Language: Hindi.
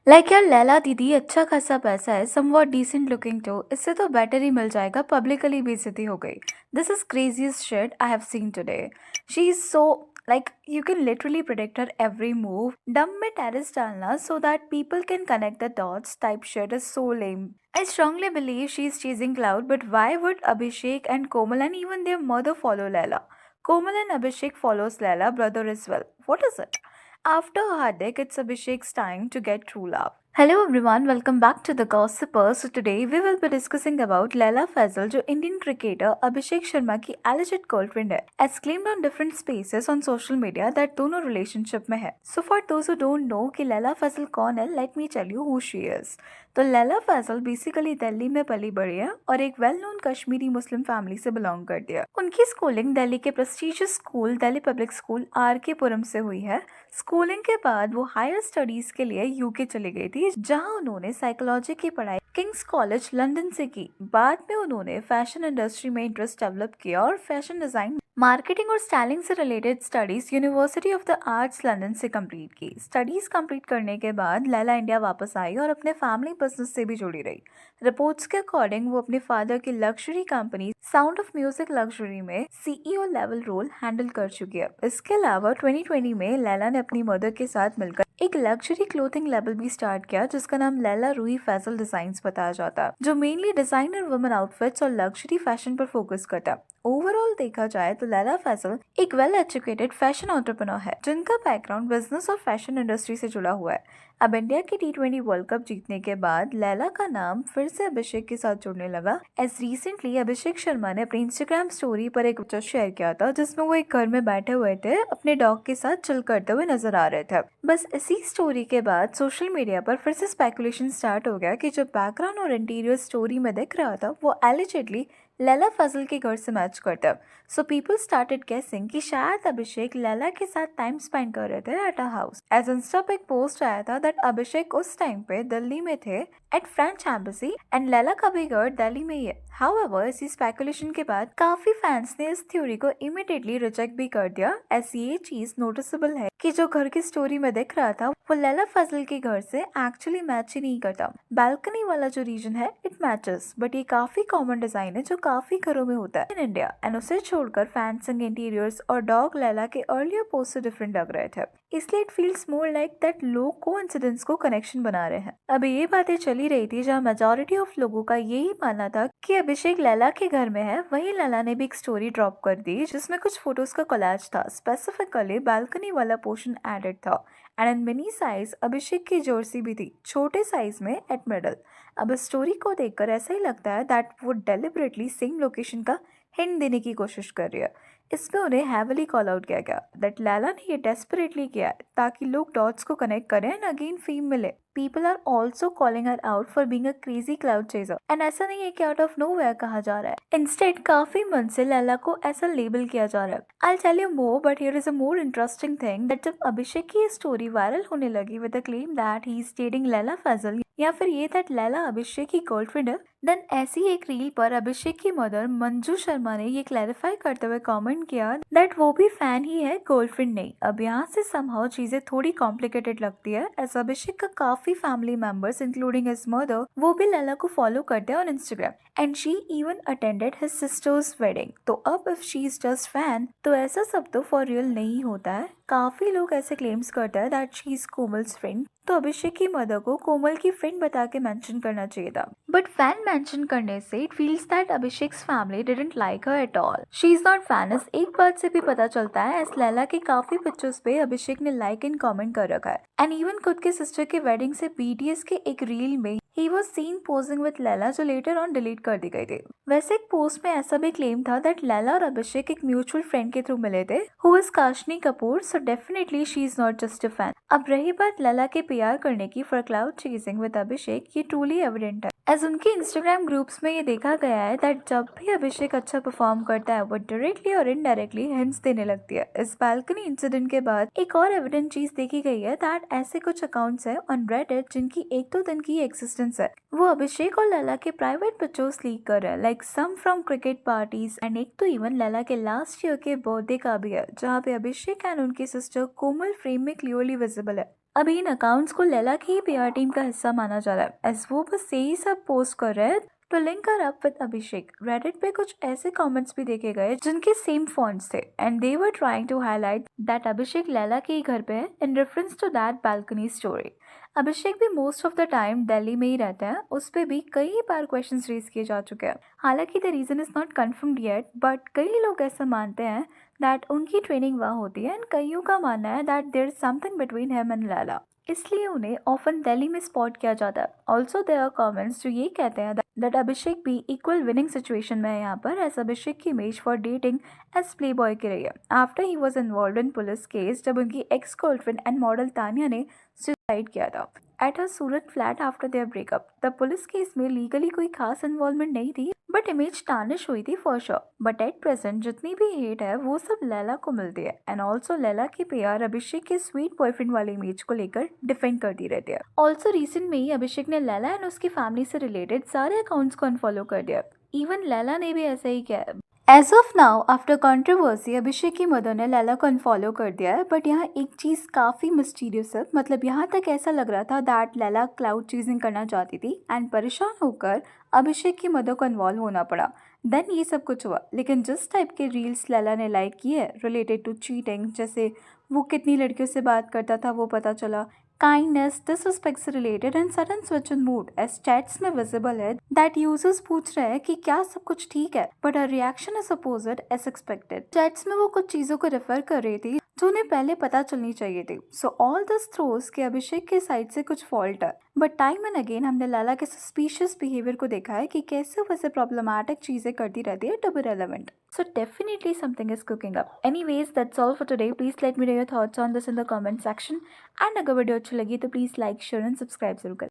लाइक यार लैला दीदी अच्छा खासा पैसा है समवॉट डिसेंट लुकिंग टू इससे तो बेटर ही मिल जाएगा पब्लिकली बेइज्जती हो गई। This is craziest shit I have seen today. She is so like you can literally predict her every move. डम में टेरिस डालना so that people can connect the dots type shit is so lame. I strongly believe she is chasing cloud, but why would Abhishek and Komal and even their mother follow Laila? Komal and Abhishek follows Laila brother as well. What is it? After Hardik, it's Abhishek's time to get true love. Hello everyone, welcome back to the Gossiper. So today we will be discussing about Laila Fazal, जो Indian cricketer Abhishek Sharma की alleged girlfriend है, as claimed on different spaces on social media that दोनों relationship में है. So for those who don't know कि Laila Fazal कौन है, let me tell you who she is. तो लैला फैसल बेसिकली दिल्ली में पली बढ़ी है और एक well known Kashmiri Muslim family से बिलोंग करती है। उनकी स्कूलिंग दिल्ली के prestigious school Delhi Public School R K Puram से हुई है। स्कूलिंग के बाद वो हायर स्टडीज के लिए यूके चली गई थी, जहां उन्होंने साइकोलॉजी की पढ़ाई किंग्स कॉलेज लंदन से की। बाद में उन्होंने फैशन इंडस्ट्री में इंटरेस्ट डेवलप किया और फैशन डिजाइन मार्केटिंग और स्टाइलिंग से related studies university of the arts London से कंप्लीट की। स्टडीज कंप्लीट करने के बाद लैला इंडिया वापस आई और अपने फैमिली बिजनेस से भी जुड़ी रही। रिपोर्ट्स के अकॉर्डिंग वो अपने फादर की luxury company sound of music luxury में सीईओ लेवल रोल हैंडल कर चुकी है। इसके अलावा 2020 में लैला ने अपनी मदर के साथ मिलकर एक लग्जरी क्लोथिंग लेबल भी स्टार्ट किया, जिसका नाम लैला रूही फैसल डिजाइन्स बताया जाता है, जो मेनली डिजाइनर वुमेन आउटफिट्स और लग्जरी फैशन पर फोकस करता है। ओवरऑल देखा जाए तो लैला फैसल एक वेल एजुकेटेड फैशन एंटरप्रेन्योर है, जिनका बैकग्राउंड बिजनेस और फैशन इंडस्ट्री से जुड़ा हुआ है। अब इंडिया की T20 वर्ल्ड कप जीतने के बाद लैला का नाम फिर से अभिषेक के साथ जुड़ने लगा। एज रिसेंटली अभिषेक शर्मा ने अपनी इंस्टाग्राम स्टोरी पर एक पिक्चर शेयर किया था, जिसमें वो एक घर में बैठे हुए थे, अपने डॉग के साथ चिल करते हुए नजर आ रहे थे। बस इसी स्टोरी के बाद सोशल मीडिया पर फिर से स्पेकुलेशन स्टार्ट हो गया कि जो बैकग्राउंड और इंटीरियर स्टोरी में दिख रहा था वो एलिजेडली लैला फजल के घर से मैच करता। सो पीपल स्टार्टेड गेसिंग कि शायद अभिषेक लैला के साथ टाइम स्पेंड कर रहे थे at a house. As insta पे एक पोस्ट आया था दैट अभिषेक उस टाइम पे दिल्ली में थे at French embassy and Laila का भी घर दिल्ली में ही है। हाउएवर इसी स्पेकुलेशन के बाद काफी फैंस ने इस थ्योरी को इमीडिएटली रिजेक्ट भी कर दिया। ऐसी ये चीज नोटिसेबल है कि जो घर की स्टोरी में दिख रहा था वो लैला फजल के घर से एक्चुअली मैच ही नहीं करता। बालकनी वाला जो रीजन है इट मैचेस, बट ये काफी कॉमन डिजाइन है जो काफी घरों में होता है इन इंडिया। एंड उसे छोड़कर फैंसिंग इंटीरियर्स और डॉग लैला के अर्लियर पोस्ट से डिफरेंट लग रहे थे, इसलिए it feels more like that लोग कोइंसिडेंस को कनेक्शन बना रहे हैं। अब ये बातें चली रही थी जहाँ मेजोरिटी ऑफ लोगों का यही मानना था कि अभिषेक लैला के घर में है। वहीं लैला ने भी एक स्टोरी ड्रॉप कर दी जिसमें कुछ फोटोज का कोलैज था, स्पेसिफिकली बालकनी वाला पोर्शन एडेड था। एंड इन मिनी साइज अभिषेक की जर्सी भी थी, छोटे साइज में एट मिडल। अब इस स्टोरी को देखकर ऐसा ही लगता है दैट वो डेलिबरेटली सेम लोकेशन का हिंट देने की कोशिश कर रही है। इसमें उन्हें हैवली कॉल आउट किया गया दैट लैला ने ये डेस्परेटली किया है ताकि लोग डॉट्स को कनेक्ट करें एंड अगेन फीम मिले। People are also calling her out for being a crazy cloud chaser. And ऐसा नहीं है कि आउट ऑफ नोवेयर कहा जा रहा है, इंस्टेड काफी मन से लैला को ऐसा लेबल किया जा रहा है। I tell you more, but here is a more interesting thing that जब अभिषेक की स्टोरी वायरल होने लगी with the claim that he is dating Laila Fazal या फिर ये दैट लैला अभिषेक की गर्लफ्रेंड है, देन ऐसी एक रील पर अभिषेक की मदर मंजू शर्मा ने ये क्लैरिफाई करते हुए कमेंट किया दैट वो भी फैन ही है, गर्लफ्रेंड नहीं। अब यहाँ से समहाउ चीजें थोड़ी कॉम्प्लिकेटेड लगती है, एज अभिषेक का काफी family members including his mother वो भी लैला को फॉलो करते हैं on Instagram and she even attended his sisters wedding. तो अब if she is just fan तो ऐसा सब तो फॉर रियल नहीं होता है। काफी लोग ऐसे क्लेम्स करते हैं that she is Komal's friend, तो अभिषेक की मदर को कोमल की फ्रेंड बता के मेंशन करना चाहिए था, बट फैन मेंशन करने से it feels that Abhishek's family didn't like her at all. She is not fan. इस एक बात से भी पता चलता है एस लैला के काफी पिक्चर्स पे अभिषेक ने लाइक एंड कमेंट कर रखा है। एंड इवन खुद के सिस्टर के वेडिंग से BTS के एक रील में he was seen posing with Laila, जो लेटर ऑन डिलीट कर दी गई थी। वैसे एक पोस्ट में ऐसा भी क्लेम था दैट लैला और अभिषेक एक म्यूचुअल फ्रेंड के थ्रू मिले थे who is Kashni Kapoor, so definitely she is not just a fan. अब रही बात लैला के PR करने की for clout chasing with Abhishek, ये ट्रूली एविडेंट है एज उनके इंस्टाग्राम ग्रुप्स में ये देखा गया है दैट जब भी अभिषेक अच्छा परफॉर्म करता है वो डायरेक्टली और इनडायरेक्टली हिंट्स देने लगती है। इस बालकनी इंसिडेंट के बाद एक और एविडेंट चीज देखी गई है दैट ऐसे कुछ अकाउंट्स है ऑन रेडिट जिनकी 1-2 दिन की एक्सिस्टेंस है, वो अभिषेक और लैला के प्राइवेट पिक्चर्स लीक कर रहे हैं, like some from cricket parties and एक तो इवन लैला के लास्ट ईयर के बर्थडे का भी है जहाँ पे अभिषेक एंड उनकी सिस्टर कोमल फ्रेम में क्लियरली विजिबल है। अब इन अकाउंट्स को लैला की ही पीआर टीम का हिस्सा माना जा रहा है, एज वो बस यही सब पोस्ट कर रहे हैं तो लिंक कर अप विद अभिषेक। रेडिट पे कुछ ऐसे कमेंट्स भी देखे गए जिनके सेम फॉन्ट्स थे and they were trying to highlight that Abhishek Laila के ही घर पे है in reference to that balcony story. Abhishek भी most of the time Delhi में ही रहते हैं, उस पे भी कई बार क्वेश्चंस रेज किए जा चुके हैं। हालांकि the reason is not confirmed yet, but कई लोग ऐसा मानते हैं दैट उनकी ट्रेनिंग वहाँ होती है एंड कईयों का मानना है that there is something between him and Laila, इसलिए उन्हें ऑफन दिल्ली में स्पॉट किया जाता है। ऑल्सो देयर आर कमेंट्स जो ये कहते हैं दैट अभिषेक भी इक्वल विनिंग सिचुएशन में है यहाँ पर, एज अभिषेक की image for dating as playboy की रही है after he was involved in police case जब उनकी ex girlfriend and model Tania ने सुसाइड किया था at her Surat flat after their breakup. The police case में लीगली कोई खास इन्वॉल्वमेंट नहीं थी बट इमेज टार्निश हुई थी for sure. But at present जितनी भी हेट है वो सब लैला को मिलती है एंड ऑल्सो लैला की पीआर अभिषेक के स्वीट बॉयफ्रेंड वाली इमेज को लेकर डिफेंड करती रहती है। ऑल्सो रिसेंट में ही अभिषेक ने लैला एंड उसकी फैमिली से रिलेटेड सारे अकाउंट्स को अनफॉलो कर दिया। इवन लैला ने भी ऐसा ही किया है। As of now after controversy Abhishek की मदर ने लैला को अनफॉलो कर दिया है, बट यहाँ एक चीज़ काफ़ी मिस्टीरियस है। मतलब यहाँ तक ऐसा लग रहा था दैट लैला क्लाउड चीजिंग करना चाहती थी एंड परेशान होकर अभिषेक की मदर को इन्वॉल्व होना पड़ा। देन ये सब कुछ हुआ, लेकिन जिस टाइप के रील्स लैला ने लाइक किए रिलेटेड टू चीटिंग, जैसे वो कितनी लड़कियों से बात करता था वो पता चला, काइंडनेस डिसरिस्पेक्ट से related and sudden switch in mood as chats में विजिबल है दैट यूजर्स पूछ रहे हैं कि क्या सब कुछ ठीक है, but her reaction is opposite as expected. Chats में वो कुछ चीजों को रेफर कर रही थी जो उन्हें पहले पता चलनी चाहिए थी। सो ऑल दिस थ्रोस के अभिषेक के साइड से कुछ फॉल्ट है, बट टाइम एंड अगेन हमने लैला के सस्पिशियस बिहेवियर को देखा है कि कैसे वैसे प्रॉब्लमैटिक चीजें करती रहती है to be relevant. So definitely something is cooking up. Anyways, that's all for today. Please let me know your thoughts on this in the comment section. And अगर वीडियो अच्छी लगी तो please like share and subscribe जरूर करें।